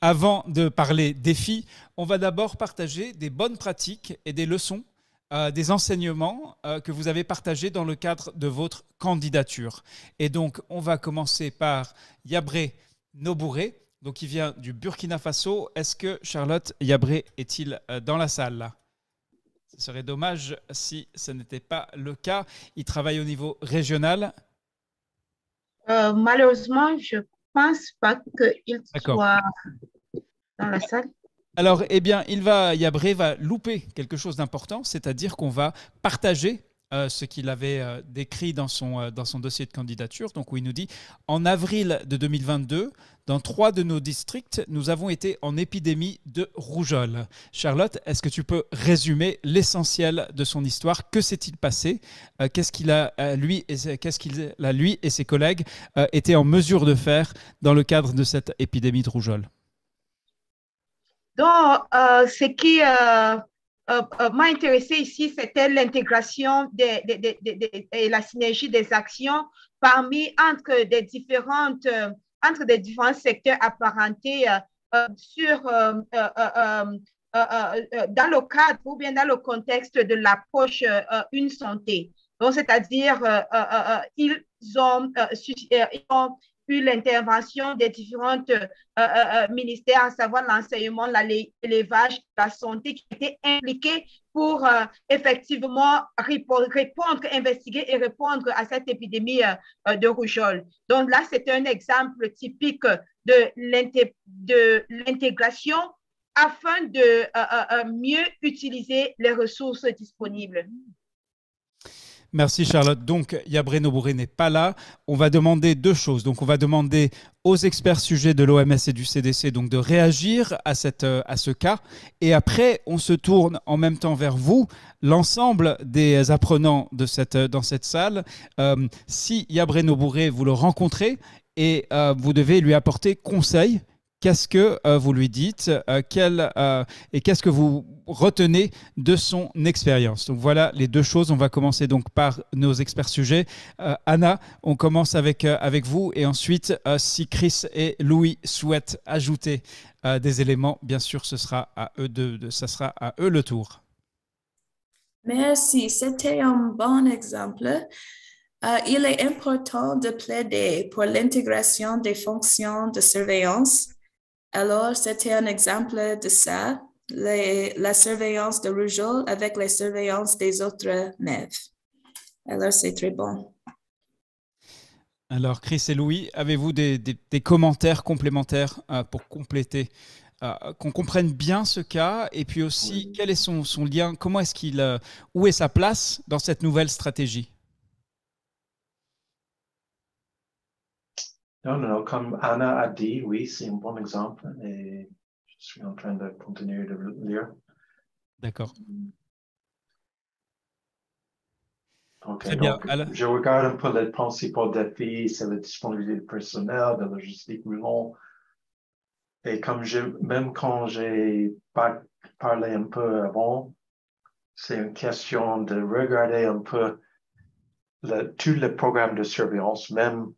Avant de parler défis, on va d'abord partager des bonnes pratiques et des leçons, des enseignements que vous avez partagés dans le cadre de votre candidature. Et donc, on va commencer par Yabré Nobouré, donc qui vient du Burkina Faso. Est-ce que Charlotte Yabré est-il dans la salle là? Ce serait dommage si ce n'était pas le cas. Il travaille au niveau régional. Malheureusement, je pense pas qu'il D'accord. soit dans la salle. Alors, eh bien, Yabré va louper quelque chose d'important, c'est-à-dire qu'on va partager ce qu'il avait décrit dans son dossier de candidature, donc où il nous dit en avril de 2022, dans 3 de nos districts, nous avons été en épidémie de rougeole. Charlotte, est-ce que tu peux résumer l'essentiel de son histoire? Que s'est-il passé? Qu'est-ce qu'il a, lui et ses collègues été en mesure de faire dans le cadre de cette épidémie de rougeole? Donc, ce qui m'a intéressé ici, c'était l'intégration et la synergie des actions entre des différents secteurs apparentés dans le cadre ou bien dans le contexte de l'approche Une santé. Donc, c'est-à-dire, ils ont eu l'intervention des différents ministères, à savoir l'enseignement, l'élevage, la santé, qui étaient impliqués pour effectivement répondre, investiguer et répondre à cette épidémie de rougeole. Donc là, c'est un exemple typique de l'intégration afin de mieux utiliser les ressources disponibles. Merci Charlotte. Donc Yabré Nobouré n'est pas là. On va demander 2 choses. Donc on va demander aux experts sujets de l'OMS et du CDC donc de réagir à ce cas. Et après, on se tourne en même temps vers vous, l'ensemble des apprenants dans cette salle. Si Yabré Nobouré, vous le rencontrez et vous devez lui apporter conseil. Qu'est-ce que vous lui dites et qu'est-ce que vous retenez de son expérience? Donc voilà les 2 choses. On va commencer donc par nos experts sujets. Anna, on commence avec vous et ensuite, si Chris et Louis souhaitent ajouter des éléments, bien sûr, ce sera à eux ça sera à eux le tour. Merci, c'était un bon exemple. Il est important de plaider pour l'intégration des fonctions de surveillance. Alors, c'était un exemple de ça, la surveillance de rougeole avec la surveillance des autres MEV. Alors, c'est très bon. Alors, Chris et Louis, avez-vous des commentaires complémentaires pour compléter, qu'on comprenne bien ce cas et puis aussi quel est son lien, où est sa place dans cette nouvelle stratégie? Non, comme Anna a dit, oui, c'est un bon exemple et je suis en train de continuer de le lire. D'accord. Ok, Très bien. donc je regarde un peu les principaux défis, c'est la disponibilité du personnel, de la logistique roulant. Et même quand j'ai parlé un peu avant, c'est une question de regarder un peu tous les programmes de surveillance, même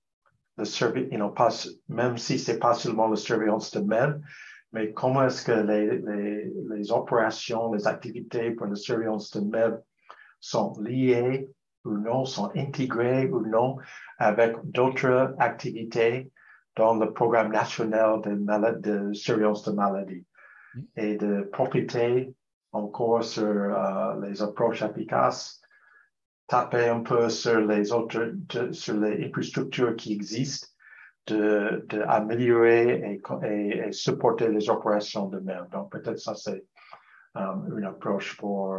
même si c'est pas seulement la surveillance de même, mais comment est-ce que les opérations, les activités pour la surveillance de même sont liées ou non, sont intégrées ou non avec d'autres activités dans le programme national de surveillance de maladies et de profiter encore sur les approches efficaces, taper un peu sur sur les infrastructures qui existent, d'améliorer et supporter les opérations de même. Donc, peut-être ça, c'est une approche pour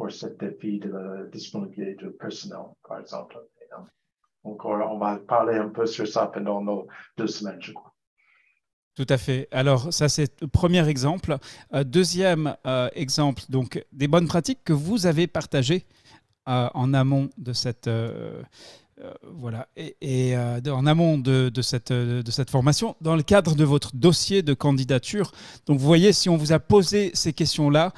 ce défi de la disponibilité du personnel, par exemple. Encore, on va parler un peu sur ça pendant nos 2 semaines, je crois. Tout à fait. Alors, ça, c'est le premier exemple. Deuxième exemple, donc, des bonnes pratiques que vous avez partagées en amont de Voilà. En amont de cette formation, dans le cadre de votre dossier de candidature, donc vous voyez, si on vous a posé ces questions-là,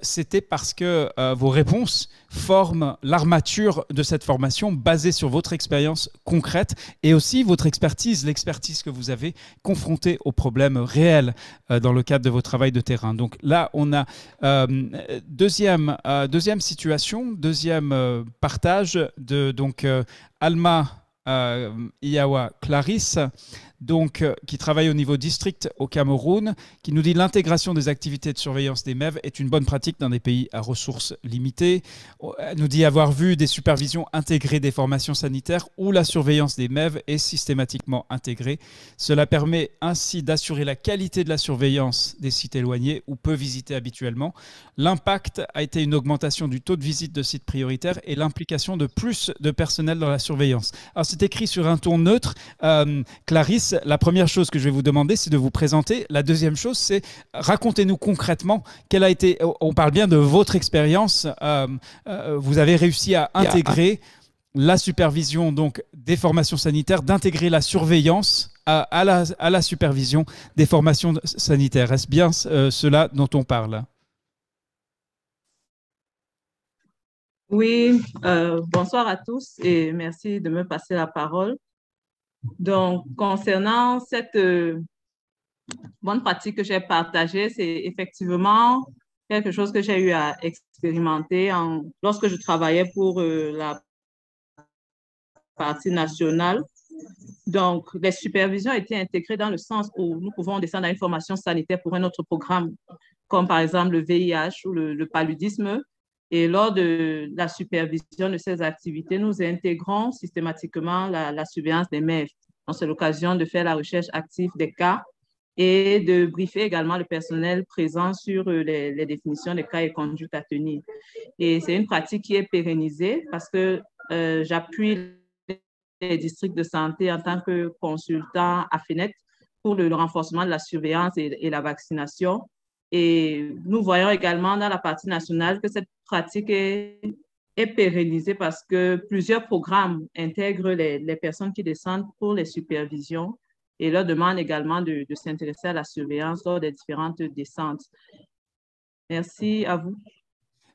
c'était parce que vos réponses forment l'armature de cette formation basée sur votre expérience concrète et aussi votre expertise, l'expertise que vous avez confrontée aux problèmes réels dans le cadre de vos travaux de terrain. Donc là, on a deuxième situation, deuxième partage de Alma Iyawa Clarisse, qui travaille au niveau district au Cameroun, qui nous dit l'intégration des activités de surveillance des MEV est une bonne pratique dans des pays à ressources limitées. Elle nous dit avoir vu des supervisions intégrées des formations sanitaires où la surveillance des MEV est systématiquement intégrée. Cela permet ainsi d'assurer la qualité de la surveillance des sites éloignés ou peu visités habituellement. L'impact a été une augmentation du taux de visite de sites prioritaires et l'implication de plus de personnel dans la surveillance. Alors c'est écrit sur un ton neutre. Clarisse, la première chose que je vais vous demander, c'est de vous présenter. La deuxième chose, c'est racontez-nous concrètement quelle a été, on parle bien de votre expérience, vous avez réussi à intégrer la supervision donc, des formations sanitaires, d'intégrer la surveillance à la supervision des formations sanitaires. Est-ce bien cela dont on parle? Oui, bonsoir à tous et merci de me passer la parole. Donc, concernant cette bonne pratique que j'ai partagée, c'est effectivement quelque chose que j'ai eu à expérimenter lorsque je travaillais pour la partie nationale. Donc, les supervisions étaient intégrées dans le sens où nous pouvons descendre à une formation sanitaire pour un autre programme, comme par exemple le VIH ou le paludisme. Et lors de la supervision de ces activités, nous intégrons systématiquement la surveillance des MEV. Donc, c'est l'occasion de faire la recherche active des cas et de briefer également le personnel présent sur les définitions des cas et conduites à tenir. Et c'est une pratique qui est pérennisée parce que j'appuie les districts de santé en tant que consultant à FENET pour le renforcement de la surveillance et la vaccination. Et nous voyons également dans la partie nationale que cette pratique est pérennisée parce que plusieurs programmes intègrent les personnes qui descendent pour les supervisions et leur demandent également de s'intéresser à la surveillance lors des différentes descentes. Merci à vous.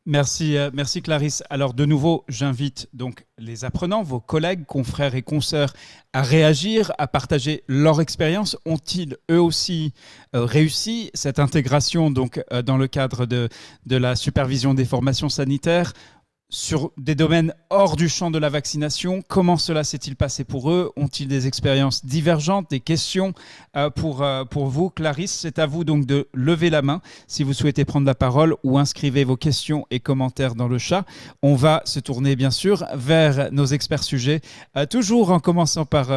Merci Clarisse. Alors de nouveau, j'invite donc les apprenants, vos collègues, confrères et consoeurs à réagir, à partager leur expérience. Ont-ils eux aussi réussi cette intégration donc, dans le cadre de la supervision des formations sanitaires sur des domaines hors du champ de la vaccination? Comment cela s'est-il passé pour eux? Ont-ils des expériences divergentes, des questions pour vous? Clarisse, c'est à vous donc de lever la main si vous souhaitez prendre la parole ou inscrivez vos questions et commentaires dans le chat. On va se tourner bien sûr vers nos experts sujets, toujours en commençant par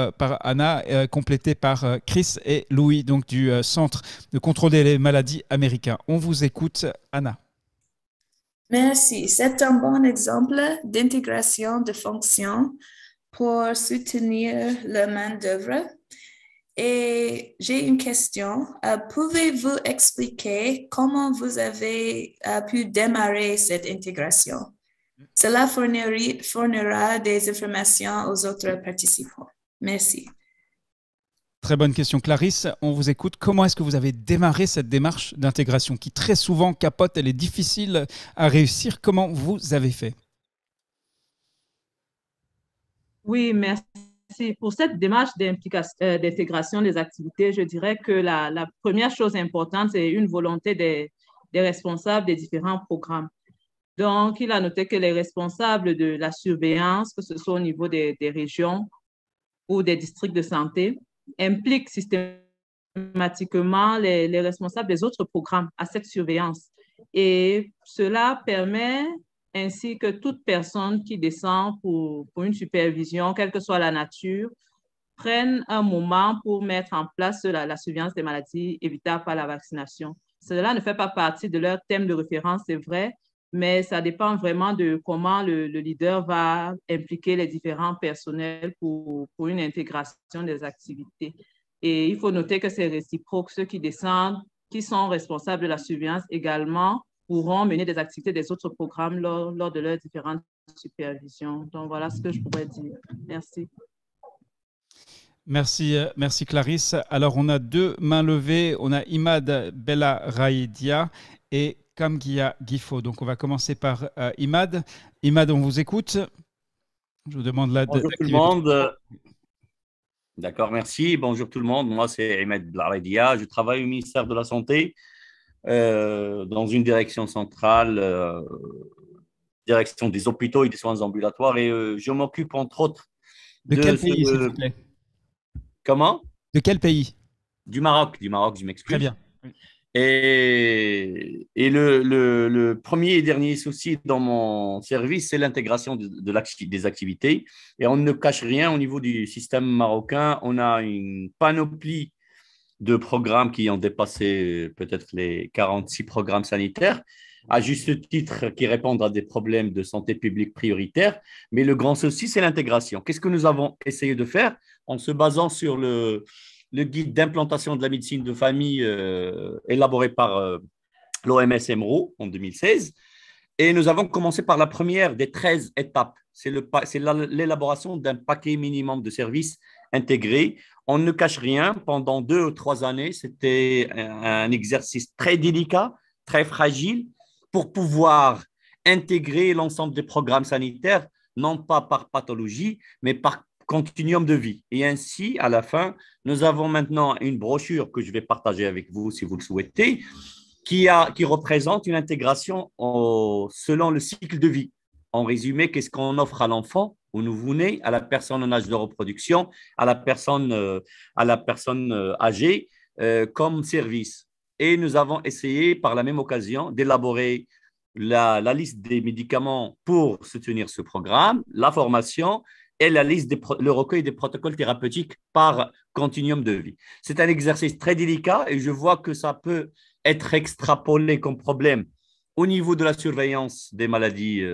Anna, complétée par Chris et Louis donc du Centre de contrôle des maladies américain. On vous écoute, Anna. Merci. C'est un bon exemple d'intégration de fonctions pour soutenir la main-d'œuvre. Et j'ai une question. Pouvez-vous expliquer comment vous avez pu démarrer cette intégration? Cela fournira des informations aux autres participants. Merci. Très bonne question, Clarisse. On vous écoute. Comment est-ce que vous avez démarré cette démarche d'intégration qui très souvent capote, elle est difficile à réussir? Comment vous avez fait? Oui, merci. Pour cette démarche d'intégration des activités, je dirais que la première chose importante, c'est une volonté des responsables des différents programmes. Donc, il a noté que les responsables de la surveillance, que ce soit au niveau des régions ou des districts de santé, impliquent systématiquement les responsables des autres programmes à cette surveillance. Et cela permet ainsi que toute personne qui descend pour une supervision, quelle que soit la nature, prenne un moment pour mettre en place la surveillance des maladies évitables par la vaccination. Cela ne fait pas partie de leur thème de référence, c'est vrai, mais ça dépend vraiment de comment le leader va impliquer les différents personnels pour une intégration des activités. Et il faut noter que c'est réciproque. Ceux qui descendent, qui sont responsables de la surveillance également, pourront mener des activités des autres programmes lors de leurs différentes supervision. Donc, voilà ce que je pourrais dire. Merci. Merci Clarisse. Alors, on a deux mains levées. On a Imad Bella Raïdia et Kamgia Gifo. Donc, on va commencer par Imad. Imad, on vous écoute. Je vous demande là Bonjour tout le monde. D'accord, merci. Bonjour tout le monde. Moi, c'est Imad Bella Raïdia. Je travaille au ministère de la Santé dans une direction centrale, direction des hôpitaux et des soins ambulatoires. Et je m'occupe entre autres de quel pays, s'il vous plaît? Comment? De quel pays? Du Maroc, je m'excuse. Très bien. Et le premier et dernier souci dans mon service, c'est l'intégration des activités. Et on ne cache rien au niveau du système marocain. On a une panoplie de programmes qui ont dépassé peut-être les 46 programmes sanitaires, à juste titre qui répondent à des problèmes de santé publique prioritaires. Mais le grand souci, c'est l'intégration. Qu'est-ce que nous avons essayé de faire en se basant sur le guide d'implantation de la médecine de famille élaboré par l'OMS EMRO en 2016. Et nous avons commencé par la première des 13 étapes. C'est l'élaboration d'un paquet minimum de services intégrés. On ne cache rien, pendant 2 ou 3 années, c'était un exercice très délicat, très fragile, pour pouvoir intégrer l'ensemble des programmes sanitaires, non pas par pathologie, mais par continuum de vie. Et ainsi, à la fin, nous avons maintenant une brochure que je vais partager avec vous si vous le souhaitez, qui représente une intégration selon le cycle de vie. En résumé, qu'est-ce qu'on offre à l'enfant au nouveau-né, à la personne en âge de reproduction, à la personne âgée comme service. Et nous avons essayé, par la même occasion, d'élaborer la liste des médicaments pour soutenir ce programme, la formation et la liste le recueil des protocoles thérapeutiques par continuum de vie. C'est un exercice très délicat et je vois que ça peut être extrapolé comme problème au niveau de la surveillance des maladies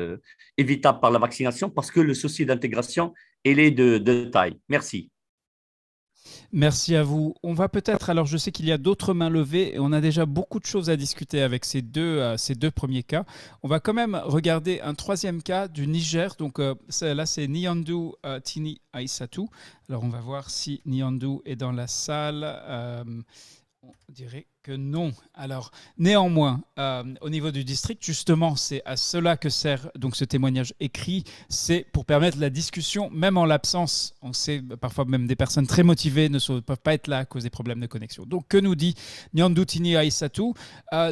évitables par la vaccination parce que le souci d'intégration, il est de taille. Merci. Merci à vous. On va peut-être, alors je sais qu'il y a d'autres mains levées et on a déjà beaucoup de choses à discuter avec ces deux premiers cas. On va quand même regarder un troisième cas du Niger. Donc là, c'est Nyandu Tini Aïssatou. Alors on va voir si Nyandu est dans la salle. On dirait que non. Alors, néanmoins, au niveau du district, justement, c'est à cela que sert donc ce témoignage écrit. C'est pour permettre la discussion, même en l'absence. On sait parfois même des personnes très motivées ne peuvent pas être là à cause des problèmes de connexion. Donc, que nous dit Nyandoutini Aïssatou?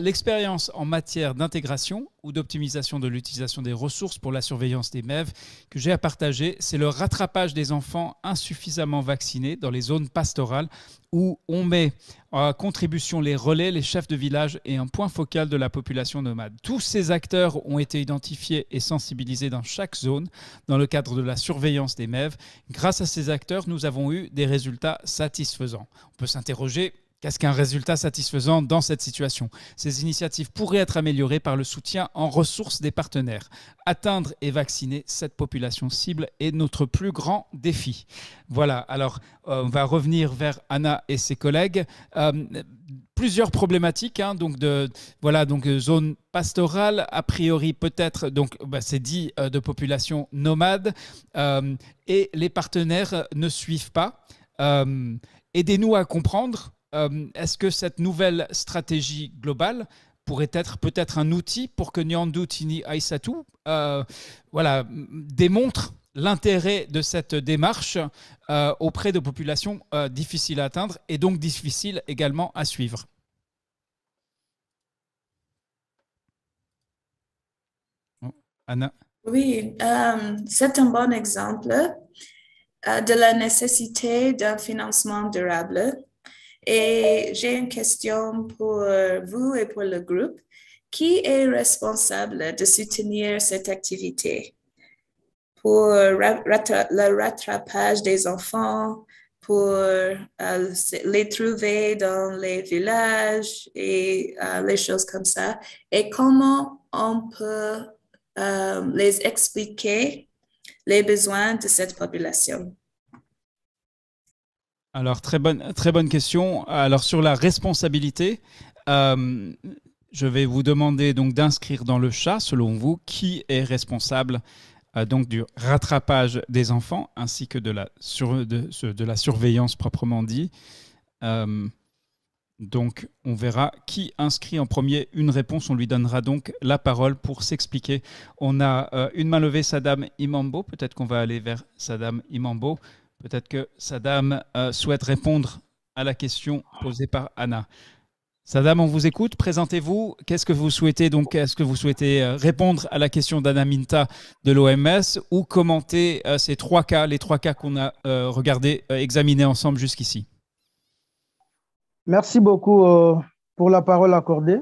L'expérience en matière d'intégration ou d'optimisation de l'utilisation des ressources pour la surveillance des MEV que j'ai à partager, c'est le rattrapage des enfants insuffisamment vaccinés dans les zones pastorales où on met en contribution les relais, les chefs de village et un point focal de la population nomade. Tous ces acteurs ont été identifiés et sensibilisés dans chaque zone dans le cadre de la surveillance des MEV. Grâce à ces acteurs, nous avons eu des résultats satisfaisants. On peut s'interroger: qu'est-ce qu'un résultat satisfaisant dans cette situation? Ces initiatives pourraient être améliorées par le soutien en ressources des partenaires. Atteindre et vacciner cette population cible est notre plus grand défi. Voilà, alors on va revenir vers Anna et ses collègues. Plusieurs problématiques, donc zone pastorale, a priori peut-être, c'est dit, de population nomade, et les partenaires ne suivent pas. Aidez-nous à comprendre. Est-ce que cette nouvelle stratégie globale pourrait être peut-être un outil pour que Nyandoutini Aïssatou démontre l'intérêt de cette démarche auprès de populations difficiles à atteindre et donc difficiles également à suivre? Anna? Oui, c'est un bon exemple de la nécessité d'un financement durable. Et j'ai une question pour vous et pour le groupe. Qui est responsable de soutenir cette activité pour le rattrapage des enfants, pour les trouver dans les villages et les choses comme ça? Et comment on peut les expliquer les besoins de cette population? Alors, très bonne question. Alors, sur la responsabilité, je vais vous demander donc d'inscrire dans le chat, selon vous, qui est responsable donc du rattrapage des enfants ainsi que de la surveillance proprement dit. Donc, on verra qui inscrit en premier une réponse. On lui donnera donc la parole pour s'expliquer. On a une main levée, Sadam Imambo. Peut-être qu'on va aller vers Sadam Imambo. Peut-être que Sadam souhaite répondre à la question posée par Anna. Sadam, on vous écoute. Présentez-vous. Qu'est-ce que vous souhaitez donc? Est-ce que vous souhaitez répondre à la question d'Anna Minta de l'OMS ou commenter ces trois cas, les trois cas qu'on a regardés, examinés ensemble jusqu'ici? Merci beaucoup pour la parole accordée.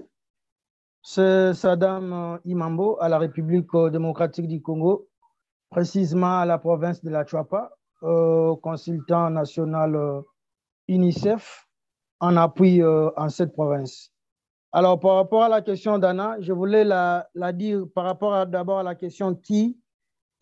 C'est Sadam Imambo à la République démocratique du Congo, précisément à la province de la Chuapa, consultant national UNICEF en appui en cette province. Alors, par rapport à la question d'Anna, je voulais la dire par rapport d'abord à la question qui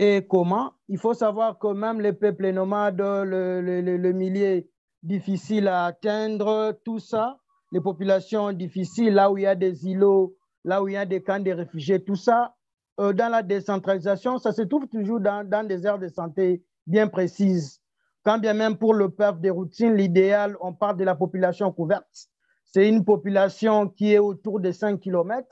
et comment. Il faut savoir que même les peuples nomades, le milieu difficile à atteindre, tout ça, les populations difficiles, là où il y a des îlots, là où il y a des camps de réfugiés, tout ça, dans la décentralisation, ça se trouve toujours dans des aires de santé bien précises. Quand bien même pour le peuple des routines, l'idéal, on parle de la population couverte. C'est une population qui est autour de 5 km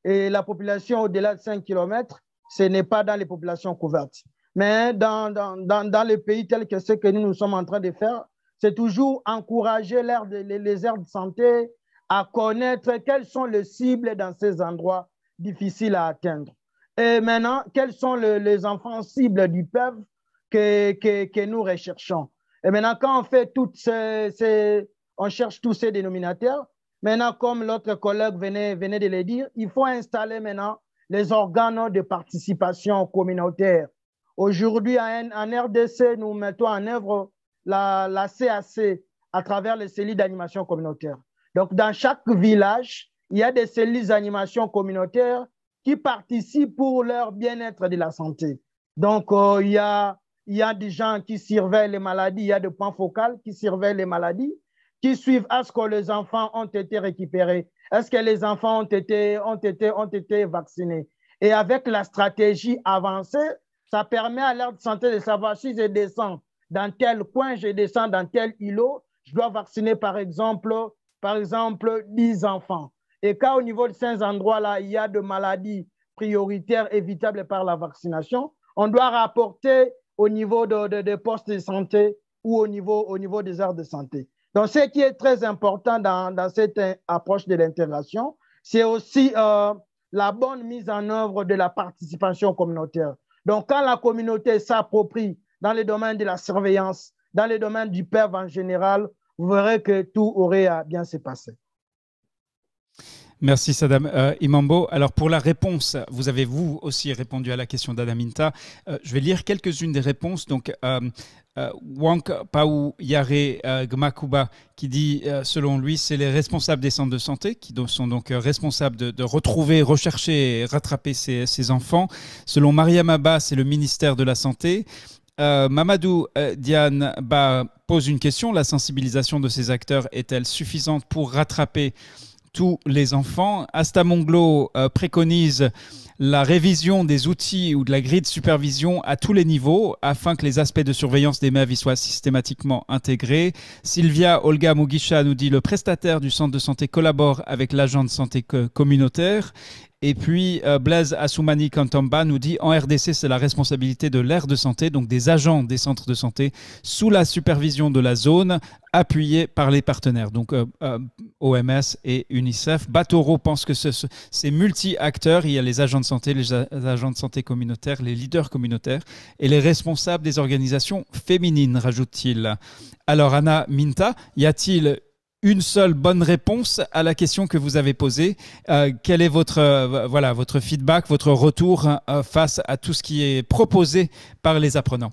et la population au-delà de 5 km, ce n'est pas dans les populations couvertes. Mais dans les pays tels que ce que nous sommes en train de faire, c'est toujours encourager les aires de santé à connaître quelles sont les cibles dans ces endroits difficiles à atteindre. Et maintenant, quels sont les enfants cibles du peuple que nous recherchons. Et maintenant, quand on fait on cherche tous ces dénominateurs, maintenant, comme l'autre collègue venait de le dire, il faut installer maintenant les organes de participation communautaire. Aujourd'hui, en RDC, nous mettons en œuvre la CAC à travers les cellules d'animation communautaire. Donc, dans chaque village, il y a des cellules d'animation communautaire qui participent pour leur bien-être de la santé. Donc, il y a des gens qui surveillent les maladies, il y a des points focaux qui surveillent les maladies, qui suivent est-ce que les enfants ont été récupérés, est-ce que les enfants ont été vaccinés. Et avec la stratégie avancée, ça permet à l'aire de santé de savoir si je descends dans tel coin, je descends dans tel îlot, je dois vacciner par exemple 10 enfants. Et quand au niveau de ces endroits-là, il y a des maladies prioritaires évitables par la vaccination, on doit rapporter au niveau des postes de santé ou au niveau des aires de santé. Donc, ce qui est très important dans cette approche de l'intégration, c'est aussi la bonne mise en œuvre de la participation communautaire. Donc, quand la communauté s'approprie dans les domaines de la surveillance, dans les domaines du PEV en général, vous verrez que tout aurait à bien se passer. Merci Sadam Imambo. Alors pour la réponse, vous avez vous aussi répondu à la question d'Anna Minta. Je vais lire quelques-unes des réponses. Donc Wank Pau Yare Gmakuba qui dit selon lui c'est les responsables des centres de santé qui sont donc responsables de retrouver, rechercher et rattraper ces enfants. Selon Mariam Abba, c'est le ministère de la Santé. Mamadou Diane pose une question. La sensibilisation de ces acteurs est-elle suffisante pour rattraper tous les enfants? Asta Monglo préconise la révision des outils ou de la grille de supervision à tous les niveaux afin que les aspects de surveillance des MEV y soient systématiquement intégrés. Sylvia Olga Mugisha nous dit le prestataire du centre de santé collabore avec l'agent de santé communautaire. Et puis Blaise Assoumani Kantamba nous dit en RDC, c'est la responsabilité de l'aire de santé, donc des agents des centres de santé, sous la supervision de la zone, appuyés par les partenaires, donc OMS et UNICEF. Batoro pense que c'est multi-acteurs. Il y a les agents de santé, les agents de santé communautaires, les leaders communautaires et les responsables des organisations féminines, rajoute-t-il. Alors Anna Minta, y a-t-il une seule bonne réponse à la question que vous avez posée? Quel est votre feedback, votre retour face à tout ce qui est proposé par les apprenants?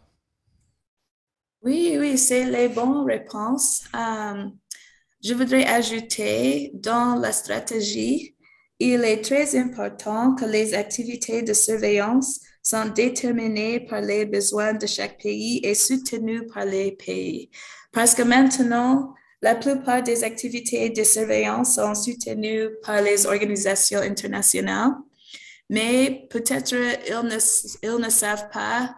Oui, c'est les bonnes réponses. Je voudrais ajouter dans la stratégie, il est très important que les activités de surveillance sont déterminées par les besoins de chaque pays et soutenues par les pays. Parce que maintenant, la plupart des activités de surveillance sont soutenues par les organisations internationales, mais peut-être ils ne savent pas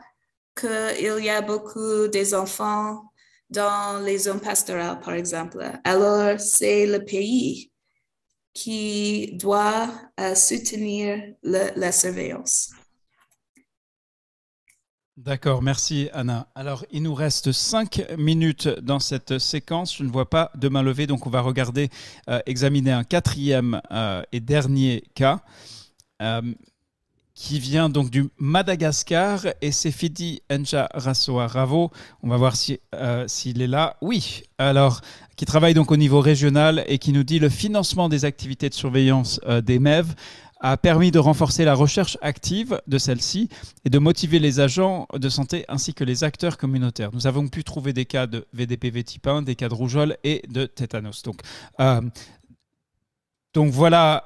qu'il y a beaucoup des enfants dans les zones pastorales, par exemple. Alors, c'est le pays qui doit soutenir la surveillance. D'accord, merci Anna. Alors, il nous reste 5 minutes dans cette séquence. Je ne vois pas de main levée, donc on va regarder, examiner un quatrième et dernier cas qui vient donc du Madagascar et c'est Fidi N'Jarasoa Ravo. On va voir s'il est là. Oui, alors, qui travaille donc au niveau régional et qui nous dit le financement des activités de surveillance des MEV a permis de renforcer la recherche active de celle-ci et de motiver les agents de santé ainsi que les acteurs communautaires. Nous avons pu trouver des cas de VDPV type 1, des cas de rougeole et de tétanos. Donc voilà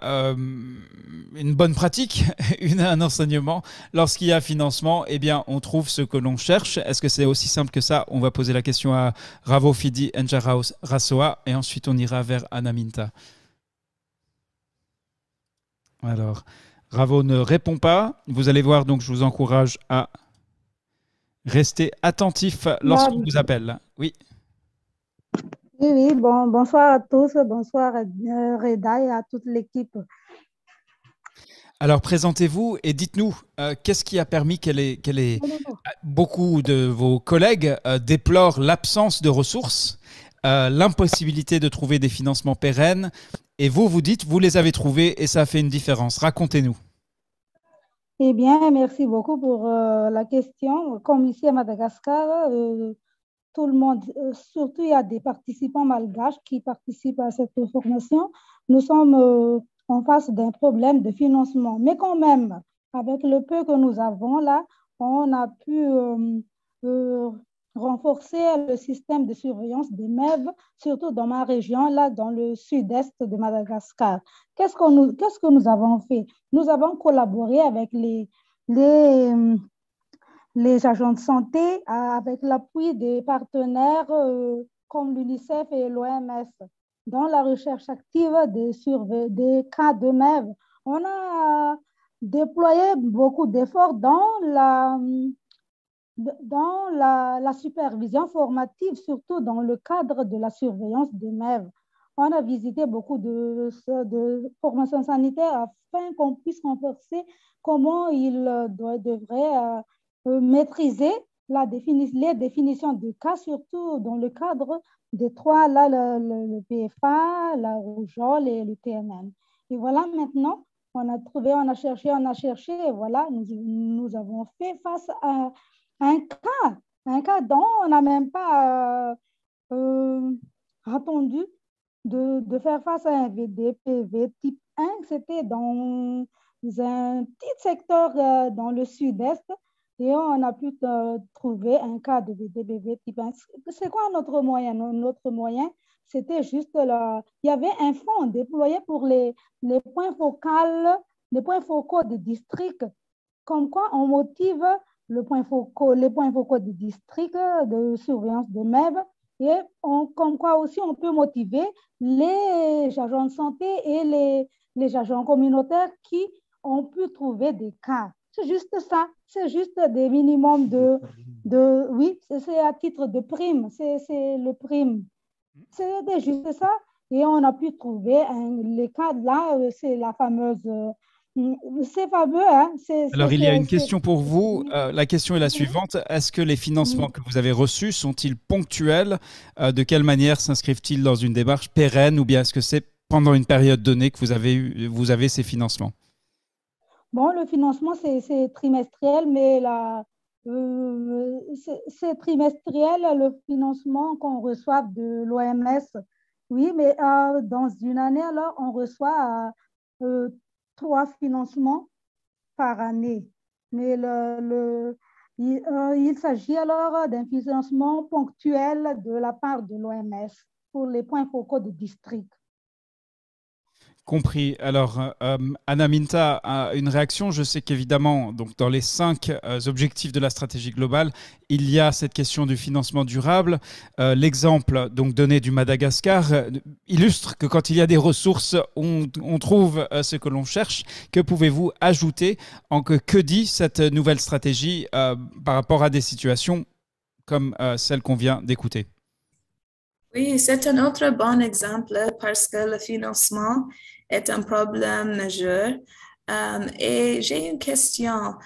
une bonne pratique, un enseignement. Lorsqu'il y a financement, eh bien, on trouve ce que l'on cherche. Est-ce que c'est aussi simple que ça? On va poser la question à Ravo Fidi N'Jarasoa et ensuite on ira vers Anna Minta. Alors, Ravo ne répond pas. Vous allez voir, donc je vous encourage à rester attentif lorsqu'on vous appelle. Oui. Oui, bonsoir à tous, bonsoir Reda et à toute l'équipe. Alors, présentez-vous et dites-nous qu'est-ce qui a permis beaucoup de vos collègues déplorent l'absence de ressources, l'impossibilité de trouver des financements pérennes, et vous dites, vous les avez trouvés et ça a fait une différence. Racontez-nous. Eh bien, merci beaucoup pour la question. Comme ici à Madagascar, tout le monde, surtout il y a des participants malgaches qui participent à cette formation. Nous sommes en face d'un problème de financement. Mais quand même, avec le peu que nous avons là, on a pu renforcer le système de surveillance des MEV, surtout dans ma région, là, dans le sud-est de Madagascar. Qu'est-ce que nous avons fait? Nous avons collaboré avec les agents de santé avec l'appui des partenaires comme l'UNICEF et l'OMS dans la recherche active des cas de MEV. On a déployé beaucoup d'efforts dans la supervision formative, surtout dans le cadre de la surveillance des MEV. On a visité beaucoup de formations sanitaires afin qu'on puisse renforcer comment ils devraient maîtriser les définitions de cas, surtout dans le cadre des trois, là, le PFA, la rougeole et le TNN. Et voilà, maintenant, on a trouvé, on a cherché, et voilà, nous avons fait face à un cas dont on n'a même pas attendu de faire face à un VDPV type 1. C'était dans un petit secteur dans le sud-est. Et on a pu trouver un cas de VDPV type 1. C'est quoi notre moyen? Notre moyen, c'était juste il y avait un fonds déployé pour les points focaux de district. Comme quoi, on motive les points focaux de district de surveillance de MEV. Et comme quoi aussi, on peut motiver les agents de santé et les agents communautaires qui ont pu trouver des cas. C'est juste ça. C'est juste des minimums oui, c'est à titre de prime. C'est le prime. C'était juste ça. Et on a pu trouver les cas là, c'est la fameuse... c'est fameux. Hein? Alors, il y a une question pour vous. La question est la suivante. Est-ce que les financements que vous avez reçus sont-ils ponctuels? De quelle manière s'inscrivent-ils dans une démarche pérenne ou bien est-ce que c'est pendant une période donnée que vous avez ces financements? Bon, le financement, c'est trimestriel, mais c'est trimestriel le financement qu'on reçoit de l'OMS. Oui, mais dans une année, alors, on reçoit 3 financements par année. Mais il s'agit alors d'un financement ponctuel de la part de l'OMS pour les points focaux de district. Compris. Alors, Anna Minta a une réaction. Je sais qu'évidemment, donc dans les 5 objectifs de la stratégie globale, il y a cette question du financement durable. L'exemple donc donné du Madagascar illustre que quand il y a des ressources, on trouve ce que l'on cherche. Que pouvez-vous ajouter que dit cette nouvelle stratégie par rapport à des situations comme celle qu'on vient d'écouter? Oui, c'est un autre bon exemple parce que le financement est un problème majeur. Et j'ai une question.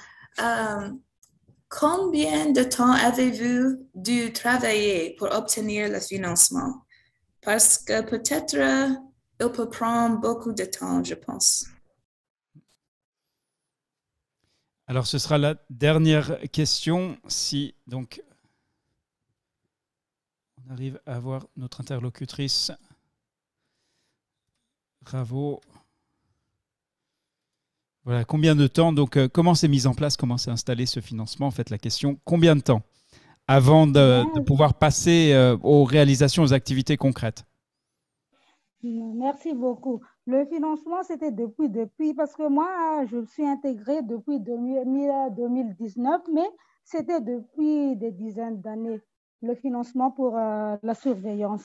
Combien de temps avez-vous dû travailler pour obtenir le financement? Parce que peut-être il peut prendre beaucoup de temps, je pense. Alors, ce sera la dernière question. Si donc on arrive à avoir notre interlocutrice, bravo. Voilà, combien de temps, donc comment c'est mis en place, comment c'est installé ce financement? En fait, la question, combien de temps avant de pouvoir passer aux réalisations, aux activités concrètes? Merci beaucoup. Le financement, c'était depuis, parce que moi, je suis intégrée depuis 2019, mais c'était depuis des dizaines d'années, le financement pour la surveillance.